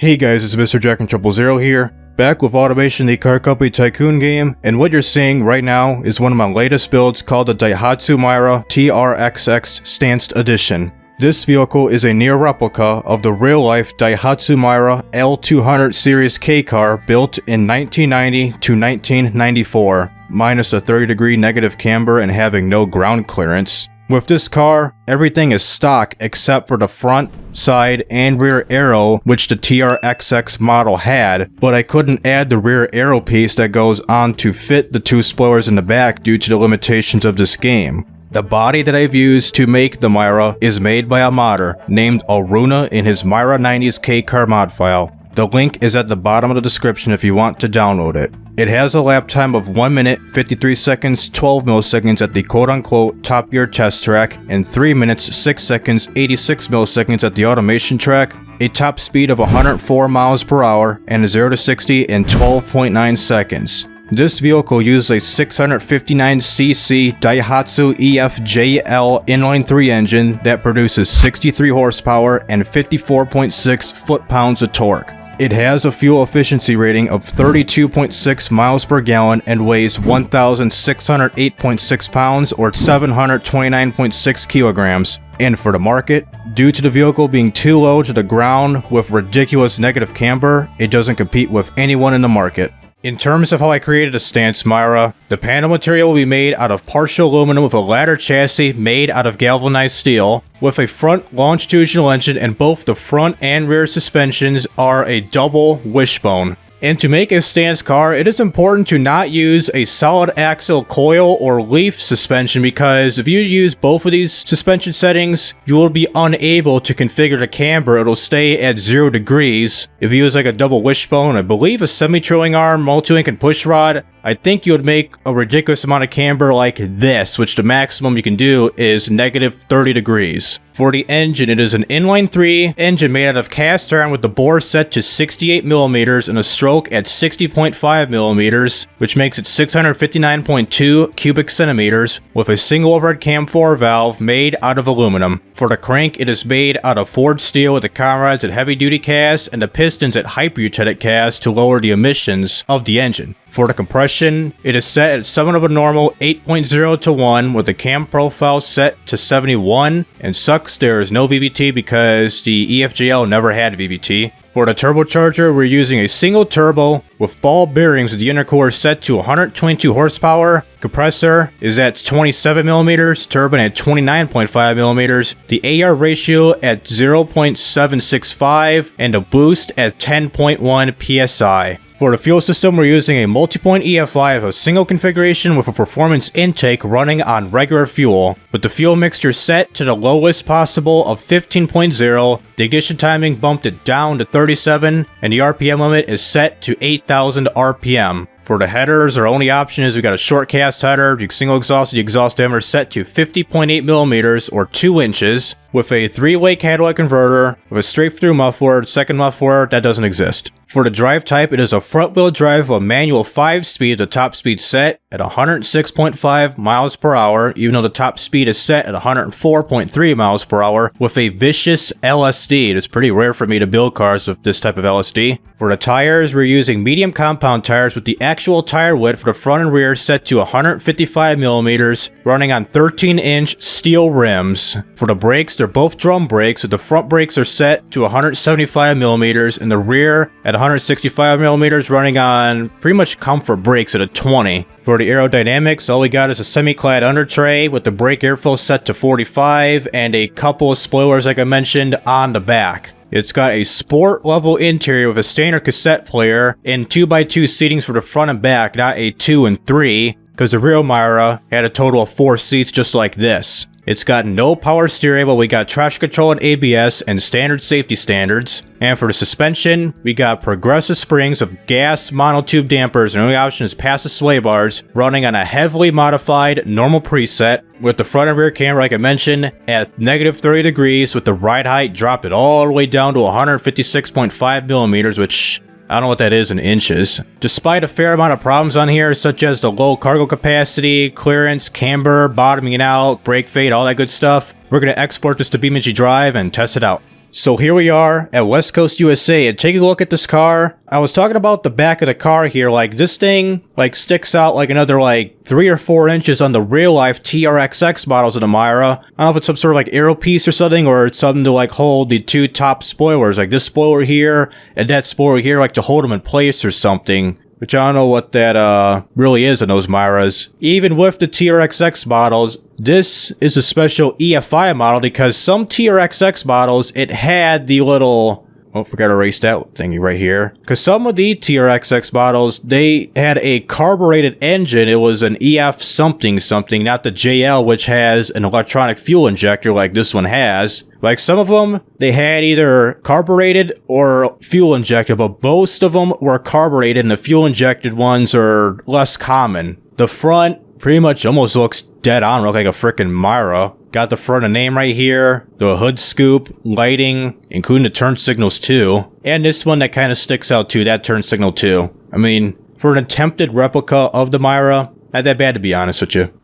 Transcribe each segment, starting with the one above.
Hey guys, it's Mr. Jack and 000 here, back with Automation the Car Company Tycoon game, and what you're seeing right now is one of my latest builds called the Daihatsu Mira TR-XX Stanced Edition. This vehicle is a near replica of the real-life Daihatsu Mira L200 series K car built in 1990 to 1994, minus a 30-degree negative camber and having no ground clearance. With this car, everything is stock except for the front, side, and rear aero which the TR-XX model had, but I couldn't add the rear aero piece that goes on to fit the two spoilers in the back due to the limitations of this game. The body that I've used to make the Mira is made by a modder named Aruna in his Mira 90s K car mod file. The link is at the bottom of the description if you want to download it. It has a lap time of 1 minute 53 seconds 12 milliseconds at the quote-unquote Top Gear test track and 3 minutes 6 seconds 86 milliseconds at the automation track, a top speed of 104 miles per hour, and a 0 to 60 in 12.9 seconds. This vehicle uses a 659cc Daihatsu EFJL inline-3 engine that produces 63 horsepower and 54.6 foot-pounds of torque. It has a fuel efficiency rating of 32.6 miles per gallon and weighs 1,608.6 pounds or 729.6 kilograms. And for the market, due to the vehicle being too low to the ground with ridiculous negative camber, it doesn't compete with anyone in the market. In terms of how I created a stance Mira, the panel material will be made out of partial aluminum with a ladder chassis made out of galvanized steel, with a front longitudinal engine, and both the front and rear suspensions are a double wishbone. And to make a stance car, it is important to not use a solid axle coil or leaf suspension, because if you use both of these suspension settings, you will be unable to configure the camber. It'll stay at 0 degrees. If you use like a double wishbone, I believe a semi-trailing arm, multi-link, and push rod, I think you would make a ridiculous amount of camber like this, which the maximum you can do is negative 30 degrees. For the engine, it is an inline-3 engine made out of cast iron with the bore set to 68mm and a stroke at 60.5mm, which makes it 659.2 cubic centimeters, with a single overhead cam 4 valve made out of aluminum. For the crank, it is made out of forged steel with the cam rods at heavy-duty cast and the pistons at hyper-utility cast to lower the emissions of the engine. For the compression, it is set at 7 of a normal 8.0 to 1 with the cam profile set to 71, and sucks there is no VVT because the EFJL never had VVT. For the turbocharger, we're using a single turbo with ball bearings with the intercooler set to 122 horsepower. Compressor is at 27mm, turbine at 29.5mm, the AR ratio at 0.765, and a boost at 10.1 psi. For the fuel system, we're using a multi-point EFI of a single configuration with a performance intake running on regular fuel, with the fuel mixture set to the lowest possible of 15.0, the ignition timing bumped it down to 37, and the RPM limit is set to 8,000 RPM. For the headers, our only option is we got a short cast header, the single exhaust, the exhaust diameter set to 50.8mm or 2 inches, with a 3-way catalytic converter, with a straight-through muffler, second muffler that doesn't exist. For the drive type, it is a front-wheel drive with a manual 5-speed, the top speed set at 106.5 miles per hour, even though the top speed is set at 104.3 miles per hour, with a vicious LSD. It is pretty rare for me to build cars with this type of LSD. For the tires, we're using medium compound tires with the actual tire width for the front and rear set to 155mm, running on 13-inch steel rims. For the brakes, they're both drum brakes, with the front brakes are set to 175mm and the rear at 165mm, running on pretty much comfort brakes at a 20. For the aerodynamics, all we got is a semi-clad under tray with the brake airflow set to 45 and a couple of spoilers like I mentioned on the back. It's got a sport level interior with a standard cassette player and 2x2 seatings for the front and back, not a 2 and 3, because the real Mira had a total of 4 seats just like this. It's got no power steering, but we got traction control and ABS and standard safety standards. And for the suspension, we got progressive springs with gas monotube dampers, and the only option is passive sway bars, running on a heavily modified normal preset, with the front and rear camera, like I mentioned, at negative 30 degrees, with the ride height dropped it all the way down to 156.5mm, which I don't know what that is in inches. Despite a fair amount of problems on here, such as the low cargo capacity, clearance, camber, bottoming out, brake fade, all that good stuff, we're going to export this to BeamNG.drive and test it out. So here we are at West Coast, USA, and take a look at this car. I was talking about the back of the car here, like this thing like sticks out like another like 3 or 4 inches on the real life TR-XX models of the Mira. I don't know if it's some sort of like aero piece or something, or it's something to like hold the 2 top spoilers, like this spoiler here and that spoiler here, like to hold them in place or something. Which I don't know what that really is in those Miras. Even with the TR-XX models, this is a special EFI model because some TR-XX models, it had the little... Oh, forgot to erase that thingy right here. Because some of the TR-XX models, they had a carbureted engine. It was an EF something something, not the JL, which has an electronic fuel injector like this one has. Like some of them, they had either carbureted or fuel injected, but most of them were carbureted and the fuel injected ones are less common. The front pretty much almost looks dead on, look like a freaking Mira. Got the front of name right here, the hood scoop, lighting, including the turn signals too. And this one that kind of sticks out too, that turn signal too. I mean, for an attempted replica of the Mira, not that bad to be honest with you.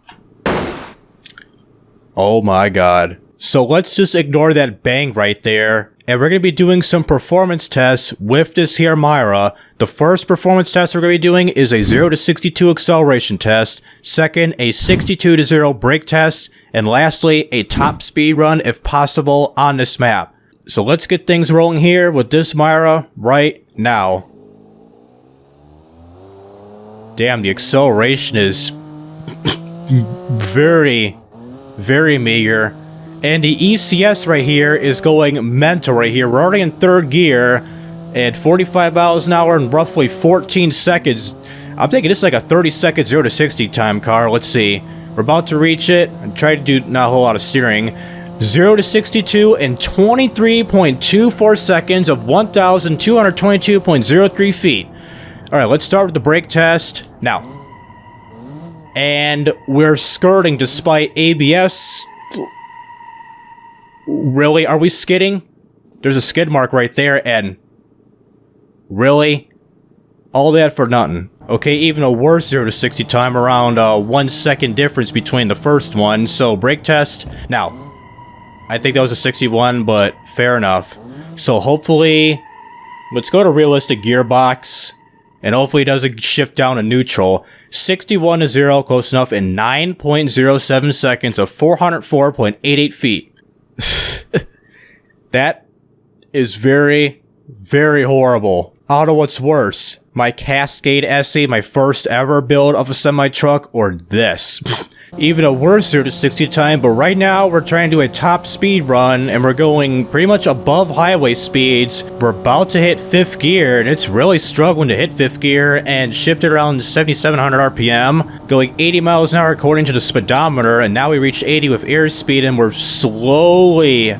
Oh my god. So let's just ignore that bang right there. And we're going to be doing some performance tests with this here Mira. The first performance test we're going to be doing is a 0 to 62 acceleration test. Second, a 62 to 0 brake test. And lastly, a top speed run if possible on this map. So let's get things rolling here with this Mira right now. Damn, the acceleration is very, very meager. And the ECS right here is going mental right here. We're already in 3rd gear at 45 miles an hour in roughly 14 seconds. I'm thinking this is like a 30-second 0 to 60 time car. Let's see. We're about to reach it and try to do not a whole lot of steering. 0 to 62 in 23.24 seconds of 1,222.03 feet. Alright, let's start with the brake test now. And we're skirting despite ABS. Really? Are we skidding? There's a skid mark right there, and... Really? All that for nothing. Okay, even a worse 0 to 60 time, around 1 second difference between the first one. So, brake test. Now, I think that was a 61, but fair enough. So, hopefully... Let's go to realistic gearbox. And hopefully it doesn't shift down to neutral. 61 to 0, close enough, in 9.07 seconds of 404.88 feet. That is very, very horrible. I don't know what's worse. My Cascade SE, my first ever build of a semi-truck, or this. Even a worse 0 to 60 time, but right now we're trying to do a top speed run and we're going pretty much above highway speeds. We're about to hit 5th gear and it's really struggling to hit 5th gear and shift it around 7,700 RPM, going 80 miles an hour according to the speedometer, and now we reached 80 with airspeed and we're slowly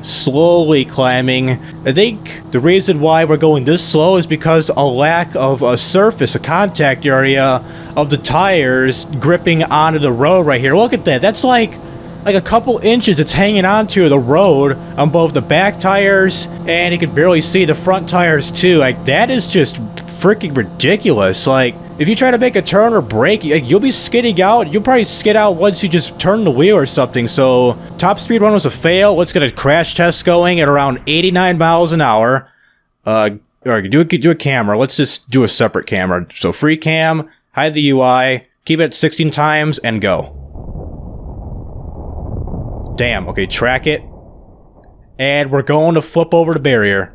climbing. I think the reason why we're going this slow is because a lack of a surface, a contact area of the tires gripping onto the road right here. Look at that. That's like a couple inches it's hanging onto the road on both the back tires, and you can barely see the front tires too. Like, that is just freaking ridiculous. Like, if you try to make a turn or brake, you'll be skidding out. You'll probably skid out once you just turn the wheel or something. So, top speed run was a fail. Let's get a crash test going at around 89 miles an hour. Or do a camera. Let's just do a separate camera. So, free cam, hide the UI, keep it at 16 times, and go. Damn, okay, track it. And we're going to flip over the barrier.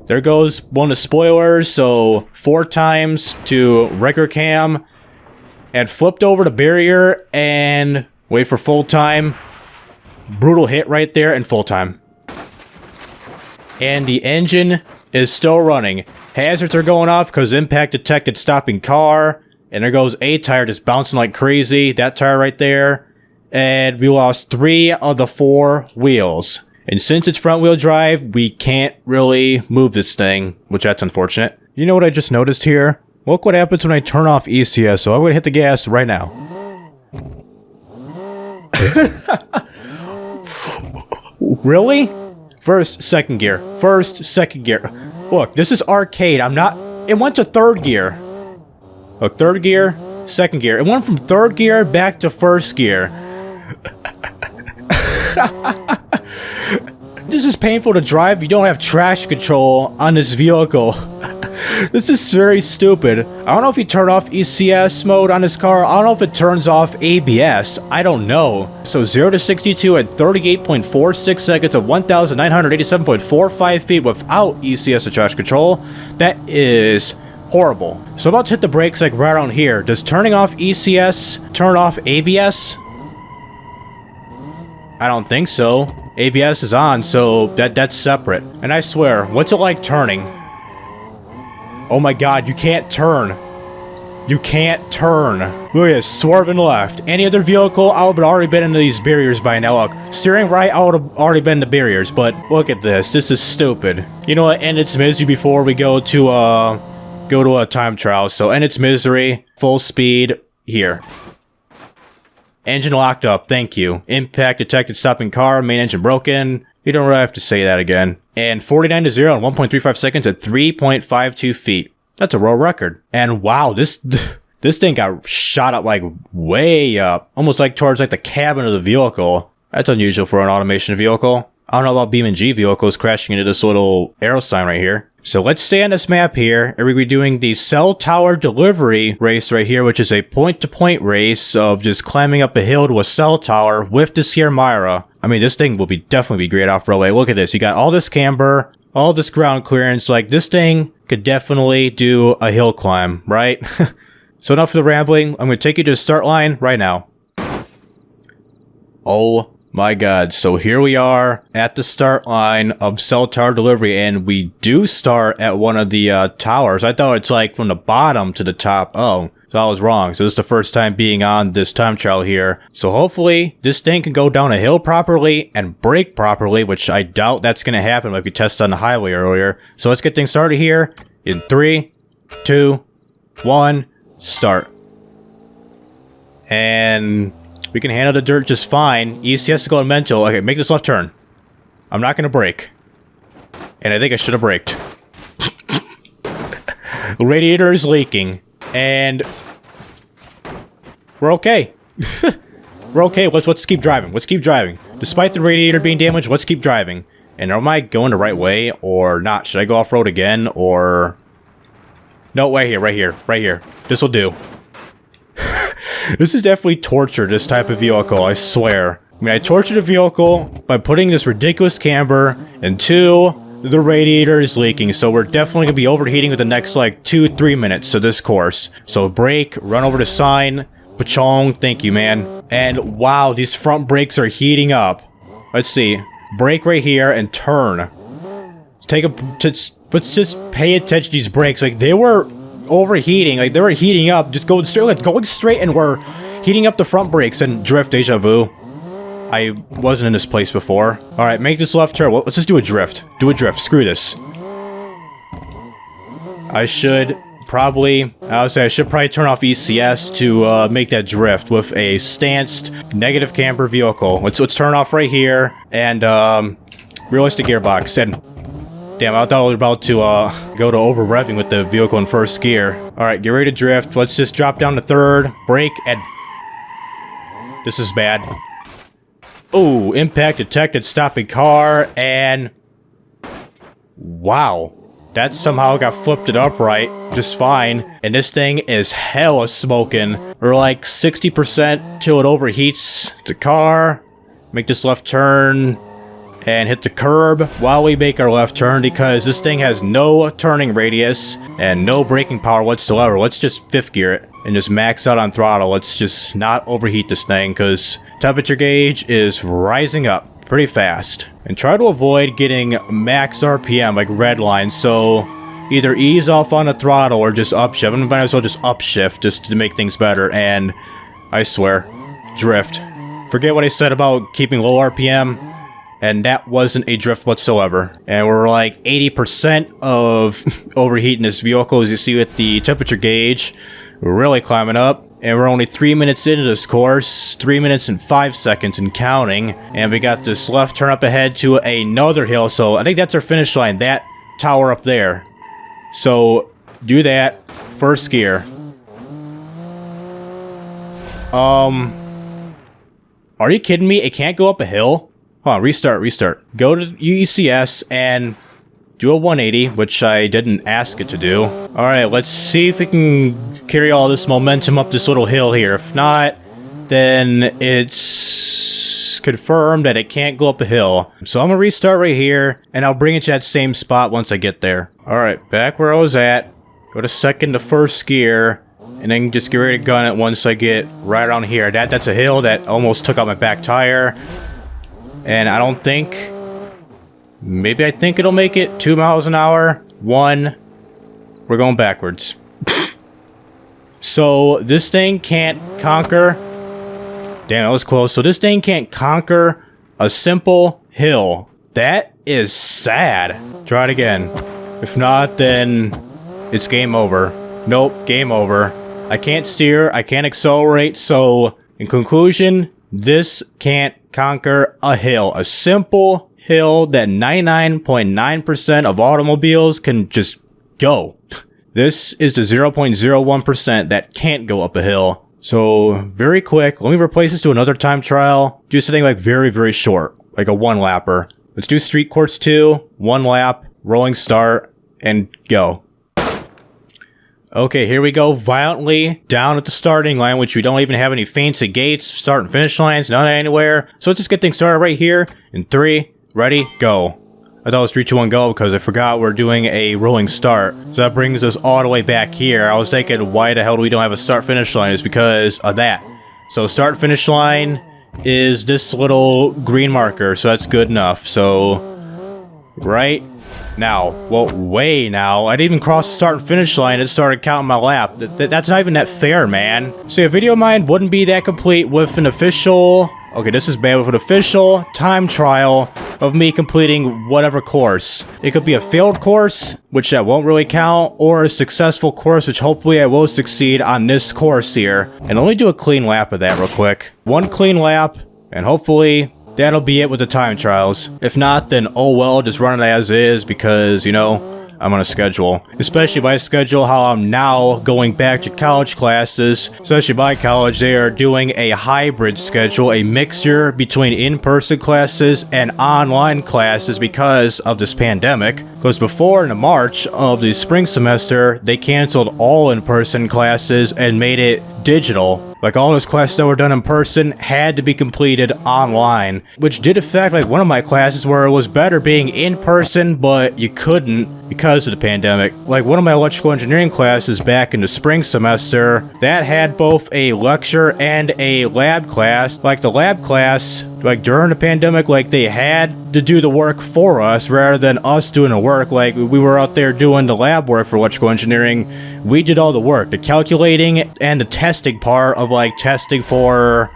There goes one of the spoilers, so 4 times to regular cam. And flipped over the barrier, and wait for full time. Brutal hit right there, and full time. And the engine is still running. Hazards are going off because impact detected stopping car. And there goes a tire just bouncing like crazy. That tire right there. And we lost 3 of the 4 wheels. And since it's front wheel drive, we can't really move this thing, which that's unfortunate. You know what I just noticed here? Look what happens when I turn off ECS, so I'm gonna hit the gas right now. Really? First, second gear. First, second gear. Look, this is arcade. It went to 3rd gear. Look, 3rd gear, 2nd gear. It went from 3rd gear back to 1st gear. this is painful to drive, you don't have traction control on this vehicle. This is very stupid. I don't know if you turn off ECS mode on this car. I don't know if it turns off ABS. I don't know. So 0 to 62 at 38.46 seconds of 1,987.45 feet without ECS and traction control. That is horrible. So I'm about to hit the brakes like right around here. Does turning off ECS turn off ABS? I don't think so. ABS is on, so that's separate. And I swear, what's it like turning? Oh my god, you can't turn. You can't turn. Look at this, swerving left. Any other vehicle, I would have already been into these barriers by now. Look, steering right, I would have already been into barriers, but look at this. This is stupid. You know what, end its misery before we go to a time trial. So end its misery, full speed, here. Engine locked up, thank you. Impact detected, stopping car, main engine broken. You don't really have to say that again. And 49 to 0 in 1.35 seconds at 3.52 feet. That's a world record. And wow, this thing got shot up like way up. Almost like towards like the cabin of the vehicle. That's unusual for an automation vehicle. I don't know about BeamNG vehicles crashing into this little arrow sign right here. So let's stay on this map here, and we'll be doing the cell tower delivery race right here, which is a point-to-point race of just climbing up a hill to a cell tower with this here Mira. I mean, this thing will definitely be great off-roadway. Look at this. You got all this camber, all this ground clearance. Like, this thing could definitely do a hill climb, right? So enough of the rambling. I'm going to take you to the start line right now. Oh my god, so here we are at the start line of cell tower delivery, and we do start at one of the towers. I thought it's like from the bottom to the top. Oh, so I was wrong. So this is the first time being on this time trial here. So hopefully this thing can go down a hill properly and brake properly, which I doubt that's going to happen like we tested on the highway earlier. So let's get things started here in 3, 2, 1, start. And we can handle the dirt just fine. ECS is going mental. Okay, make this left turn. I'm not going to brake. And I think I should have braked. The radiator is leaking. And we're okay. We're okay. Let's keep driving. Let's keep driving. Despite the radiator being damaged, let's keep driving. And am I going the right way or not? Should I go off-road again or... No, right here, right here, right here. This will do. This is definitely torture, this type of vehicle, I swear. I mean, I tortured a vehicle by putting this ridiculous camber, and 2, the radiator is leaking, so we're definitely gonna be overheating with the next, like, 2-3 minutes of this course. So brake, run over the sign, pachong, thank you, man. And wow, these front brakes are heating up. Let's see, brake right here and turn. Let's just pay attention to these brakes, like, they were overheating, like they were heating up, just going straight, and we're heating up the front brakes. And drift, deja vu. I wasn't in this place before. Alright, make this left turn. Well, let's just do a drift. Do a drift. Screw this. I should probably turn off ECS to make that drift with a stanced negative camber vehicle. Let's turn off right here and realistic gearbox. And damn, I thought I was about to go to over revving with the vehicle in first gear. Alright, get ready to drift. Let's just drop down to 3rd, brake, and... This is bad. Oh, impact detected, stopping car, and... Wow. That somehow got flipped it upright just fine. And this thing is hella smoking. We're like 60% till it overheats the car. Make this left turn and hit the curb while we make our left turn, because this thing has no turning radius and no braking power whatsoever. Let's just 5th gear it and just max out on throttle. Let's just not overheat this thing, because temperature gauge is rising up pretty fast. And try to avoid getting max RPM, like red line, so either ease off on the throttle or just upshift. I might as well just upshift just to make things better. And I swear, drift. Forget what I said about keeping low RPM. And that wasn't a drift whatsoever. And we're like 80% of overheating this vehicle, as you see with the temperature gauge. We're really climbing up. And we're only 3 minutes into this course. 3 minutes and 5 seconds and counting. And we got this left turn up ahead to another hill. So I think that's our finish line. That tower up there. So do that. 1st gear. Are you kidding me? It can't go up a hill? Hold on, restart. Go to UECS and do a 180, which I didn't ask it to do. Alright, let's see if we can carry all this momentum up this little hill here. If not, then it's confirmed that it can't go up a hill. So I'm gonna restart right here, and I'll bring it to that same spot once I get there. Alright, back where I was at. Go to second to first gear, and then just get ready to gun it once I get right around here. That's a hill that almost took out my back tire. And I don't think... Maybe I think it'll make it 2 miles an hour. 1. We're going backwards. So this thing can't conquer... Damn, that was close. So this thing can't conquer a simple hill. That is sad. Try it again. If not, then it's game over. Nope, game over. I can't steer, I can't accelerate, so in conclusion, this can't conquer a hill. A simple hill that 99.9% of automobiles can just go. This is the 0.01% that can't go up a hill. So, very quick, let me replace this to another time trial. Do something like very, very short, like a 1-lapper. Let's do Street Course 2, 1 lap, rolling start, and go. Okay, here we go, violently down at the starting line, which we don't even have any fancy gates, start and finish lines, none anywhere. So let's just get things started right here. In 3, ready, go. I thought it was 3, 2, 1, go because I forgot we're doing a rolling start. So that brings us all the way back here. I was thinking, why the hell do we don't have a start-finish line? It's because of that. So start-finish line is this little green marker, so that's good enough. So, right now. Well, way now. I didn't even cross the start and finish line. It started counting my lap. That's not even that fair, man. See, a video of mine wouldn't be that complete with an official... Okay, this is bad with an official time trial of me completing whatever course. It could be a failed course, which that won't really count, or a successful course, which hopefully I will succeed on this course here. And let me do a clean lap of that real quick. 1 clean lap, and hopefully that'll be it with the time trials. If not, then oh well, just run it as is because, you know, I'm on a schedule. Especially by schedule how I'm now going back to college classes. Especially by college, they are doing a hybrid schedule, a mixture between in-person classes and online classes because of this pandemic. Because before, in the March of the spring semester, they canceled all in-person classes and made it digital. Like all those classes that were done in person had to be completed online, which did affect like one of my classes where it was better being in person, but you couldn't because of the pandemic. Like one of my electrical engineering classes back in the spring semester, that had both a lecture and a lab class. Like the lab class, like during the pandemic, like they had to do the work for us rather than us doing the work. Like we were out there doing the lab work for electrical engineering. We did all the work, the calculating and the testing part of like testing for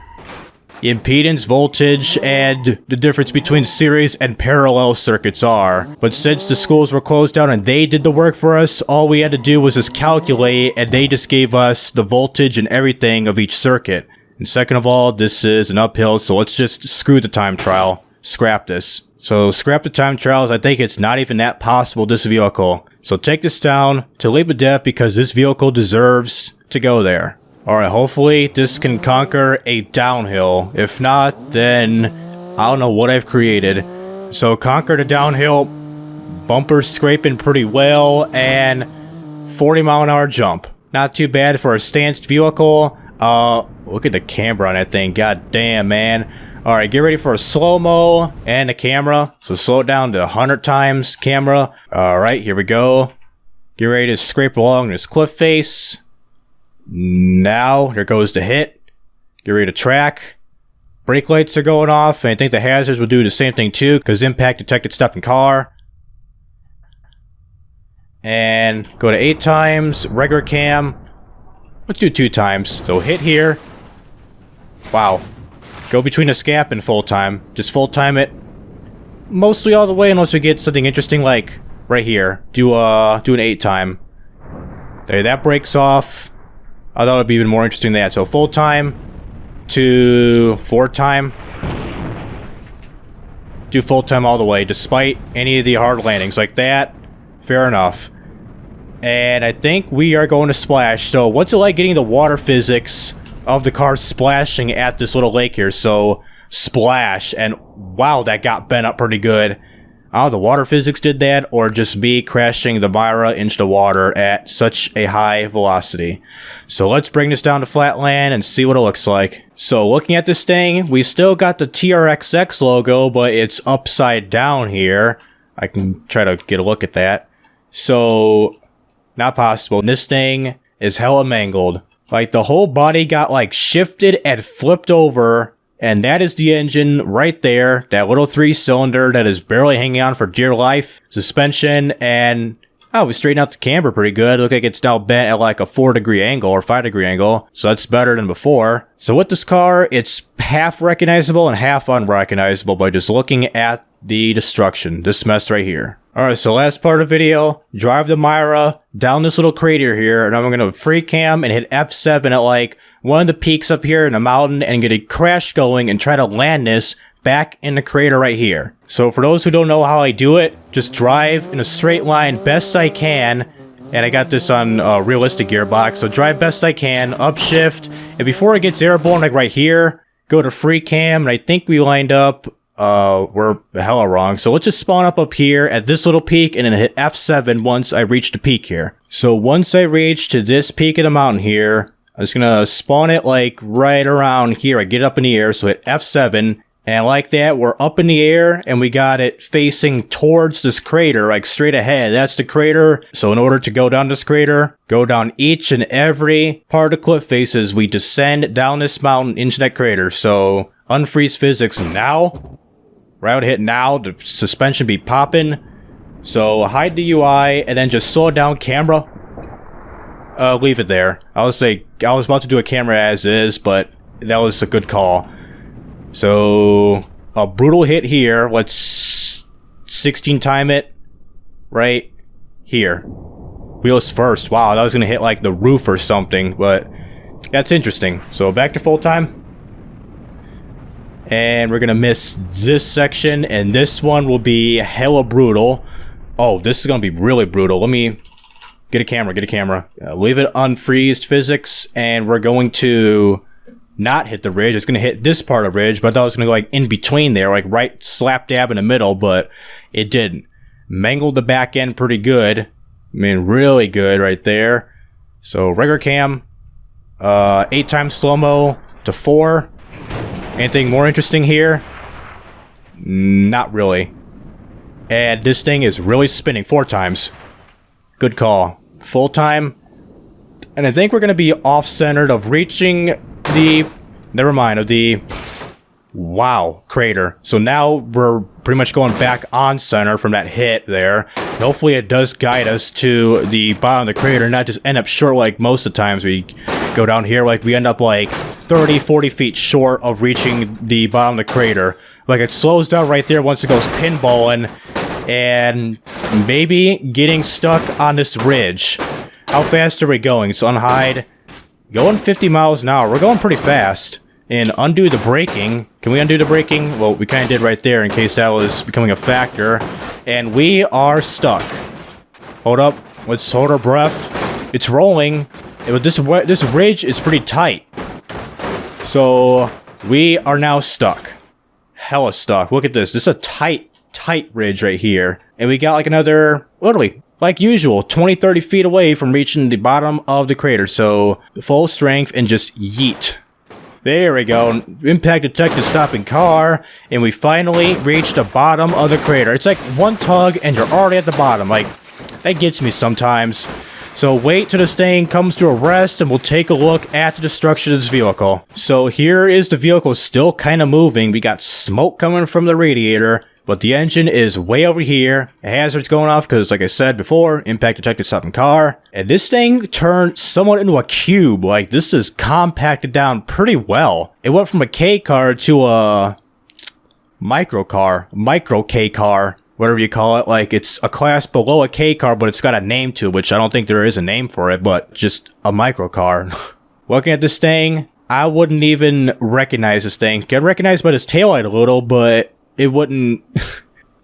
impedance, voltage, and the difference between series and parallel circuits are. But since the schools were closed down and they did the work for us, all we had to do was just calculate, and they just gave us the voltage and everything of each circuit. And second of all, this is an uphill, so let's just screw the time trial. Scrap this. So scrap the time trials. I think it's not even that possible, this vehicle. So take this down to leap of death because this vehicle deserves to go there. Alright, hopefully this can conquer a downhill. If not, then I don't know what I've created. So conquer the downhill, bumper scraping pretty well, and 40-mile-an-hour jump. Not too bad for a stanced vehicle. Look at the camber on that thing. God damn, man. Alright, get ready for a slow-mo and a camera. So slow it down to 100 times camera. Alright, here we go. Get ready to scrape along this cliff face. Now, there goes the hit. Get ready to track. Brake lights are going off, and I think the hazards will do the same thing too, because impact detected stopping car. And go to 8 times, regular cam. Let's do 2 times. So hit here. Wow. Go between the scap and full time. Just full time it mostly all the way unless we get something interesting like right here. Do an 8 time. There, that breaks off. I thought it'd be even more interesting than that. So full time to 4 time. Do full time all the way, despite any of the hard landings like that. Fair enough. And I think we are going to splash. So what's it like getting the water physics of the car splashing at this little lake here? So splash, and wow, that got bent up pretty good. I don't know if the water physics did that, or just me crashing the Mira into the water at such a high velocity. So let's bring this down to flat land and see what it looks like. So looking at this thing, we still got the TR-XX logo, but it's upside down here. I can try to get a look at that. So, not possible. This thing is hella mangled. Like, the whole body got, like, shifted and flipped over. And that is the engine right there. That little 3-cylinder that is barely hanging on for dear life. Suspension, and oh, we straightened out the camber pretty good. Look like it's now bent at like a 4-degree angle or 5-degree angle. So that's better than before. So with this car, it's half recognizable and half unrecognizable by just looking at the destruction. This mess right here. Alright, so last part of the video, drive the Mira down this little crater here, and I'm going to free cam and hit F7 at like one of the peaks up here in the mountain and get a crash going and try to land this back in the crater right here. So for those who don't know how I do it, just drive in a straight line best I can, and I got this on realistic gearbox, so drive best I can, upshift, and before it gets airborne like right here, go to free cam, and I think we lined up we're hella wrong. So let's just spawn up here at this little peak and then hit F7 once I reach the peak here. So once I reach to this peak of the mountain here, I'm just gonna spawn it like right around here. I get up in the air, so hit F7. And like that, we're up in the air and we got it facing towards this crater, like straight ahead. That's the crater. So in order to go down this crater, go down each and every part of the cliff faces, we descend down this mountain into that crater. So unfreeze physics now. Route hit now, the suspension be popping. So hide the UI and then just slow down camera. Leave it there. I was about to do a camera as is, but that was a good call. So a brutal hit here. Let's 16 time it right here. Wheels first. Wow, that was gonna hit like the roof or something, but that's interesting. So back to full time. And we're gonna miss this section, and this one will be hella brutal. Oh, this is gonna be really brutal. Let me get a camera. Leave it unfreezed physics, and we're going to not hit the ridge. It's gonna hit this part of ridge, but I thought it was gonna go like in between there, like right slap dab in the middle, but it didn't. Mangled the back end pretty good. I mean, really good right there. So regular cam, 8 times slow-mo to 4. Anything more interesting here? Not really. And this thing is really spinning 4 times. Good call. Full time. And I think we're going to be off-centered of reaching the... Never mind, of the... Wow, crater. So now we're pretty much going back on center from that hit there. And hopefully it does guide us to the bottom of the crater, not just end up short like most of the times we go down here. Like we end up like 30, 40 feet short of reaching the bottom of the crater. Like it slows down right there once it goes pinballing and maybe getting stuck on this ridge. How fast are we going? So unhide. Going 50 miles an hour. We're going pretty fast. And undo the braking. Can we undo the braking? Well, we kind of did right there in case that was becoming a factor. And we are stuck. Hold up. Let's hold our breath. It's rolling. This ridge is pretty tight. So we are now stuck. Hella stuck. Look at this. This is a tight ridge right here. And we got like another, literally, like usual, 20-30 feet away from reaching the bottom of the crater. So full strength and just yeet. There we go. Impact detected stopping car. And we finally reached the bottom of the crater. It's like one tug and you're already at the bottom. Like, that gets me sometimes. So wait till this thing comes to a rest and we'll take a look at the destruction of this vehicle. So here is the vehicle still kind of moving. We got smoke coming from the radiator. But the engine is way over here. The hazard's going off because, like I said before, impact detected stopping car. And this thing turned somewhat into a cube. Like, this is compacted down pretty well. It went from a K car to a micro K car, whatever you call it. Like, it's a class below a K car, but it's got a name to it, which I don't think there is a name for it, but just a micro car. Looking at this thing, I wouldn't even recognize this thing. Get recognized by this taillight a little, but it wouldn't,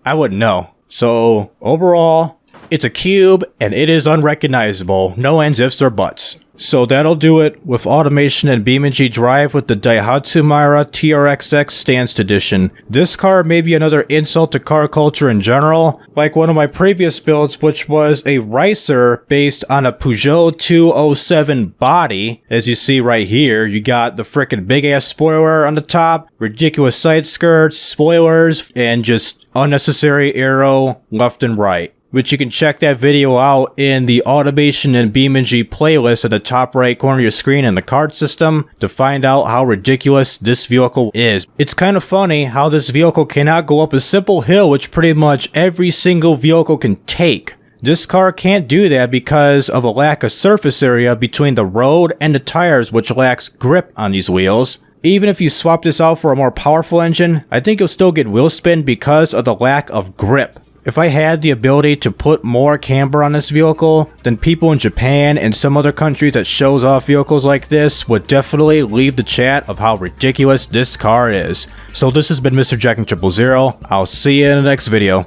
I wouldn't know. So overall, it's a cube and it is unrecognizable. No ands, ifs, or buts. So that'll do it with automation and BeamNG.drive with the Daihatsu Mira TR-XX Stanced Edition. This car may be another insult to car culture in general, like one of my previous builds, which was a ricer based on a Peugeot 207 body. As you see right here, you got the frickin' big ass spoiler on the top, ridiculous side skirts, spoilers, and just unnecessary aero left and right. Which you can check that video out in the automation and BeamNG playlist at the top right corner of your screen in the card system to find out how ridiculous this vehicle is. It's kind of funny how this vehicle cannot go up a simple hill which pretty much every single vehicle can take. This car can't do that because of a lack of surface area between the road and the tires, which lacks grip on these wheels. Even if you swap this out for a more powerful engine, I think you'll still get wheel spin because of the lack of grip. If I had the ability to put more camber on this vehicle, then people in Japan and some other countries that shows off vehicles like this would definitely leave the chat of how ridiculous this car is. So this has been Mr. Jack and 000. I'll see you in the next video.